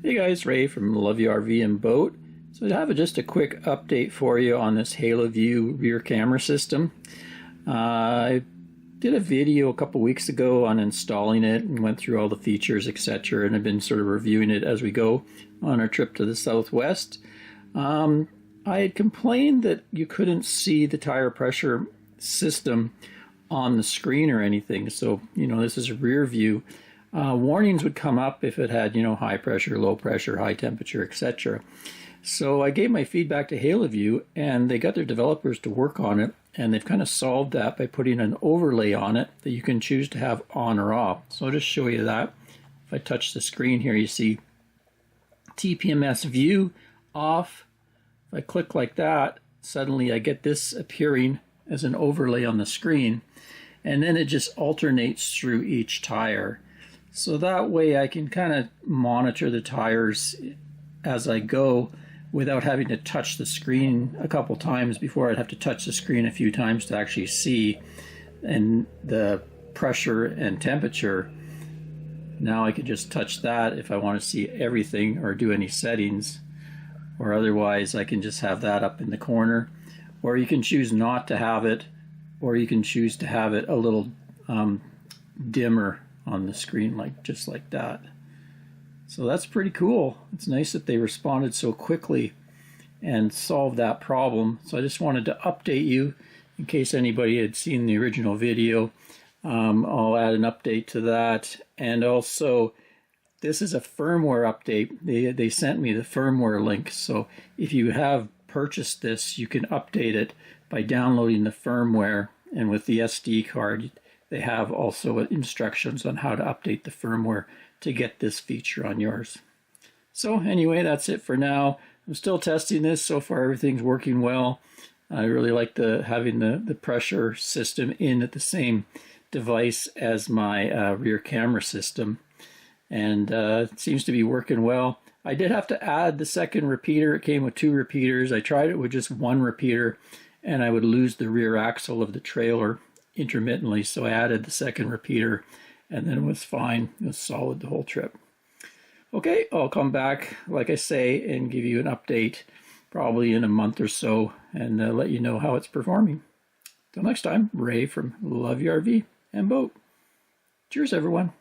Hey guys, Ray from Haloview RV and Boat. So I have just a quick update for you on this Haloview rear camera system. I did a video a couple weeks ago on installing it and went through all the features, etc. And I've been sort of reviewing it as we go on our trip to the Southwest. I had complained that you couldn't see the tire pressure system on the screen or anything. So, this is a rear view. Warnings would come up if it had, high pressure, low pressure, high temperature, etc. So I gave my feedback to Haloview, and they got their developers to work on it, and they've kind of solved that by putting an overlay on it that you can choose to have on or off. So I'll just show you that. If I touch the screen here, you see TPMS view off. If I click like that, suddenly I get this appearing as an overlay on the screen, and then it just alternates through each tire. So that way I can kind of monitor the tires as I go without having to touch the screen a couple times. Before, I'd have to touch the screen a few times to actually see and the pressure and temperature. Now I could just touch that if I want to see everything or do any settings, or otherwise I can just have that up in the corner. Or you can choose not to have it, or you can choose to have it a little dimmer on the screen, just like that. So that's pretty cool. It's nice that they responded so quickly and solved that problem. So I just wanted to update you in case anybody had seen the original video. I'll add an update to that. And also, this is a firmware update. They sent me the firmware link. So if you have purchased this, you can update it by downloading the firmware, and with the SD card they have also instructions on how to update the firmware to get this feature on yours. So anyway, that's it for now. I'm still testing this. So far everything's working well. I really like having the pressure system in at the same device as my rear camera system, and it seems to be working well. I did have to add the second repeater. It came with 2 repeaters. I tried it with just 1 repeater, and I would lose the rear axle of the trailer intermittently, so I added the second repeater, and then it was fine. It was solid the whole trip. Okay, I'll come back, like I say, and give you an update probably in a month or so, and let you know how it's performing. Till next time, Ray from Haloview RV and Boat. Cheers, everyone.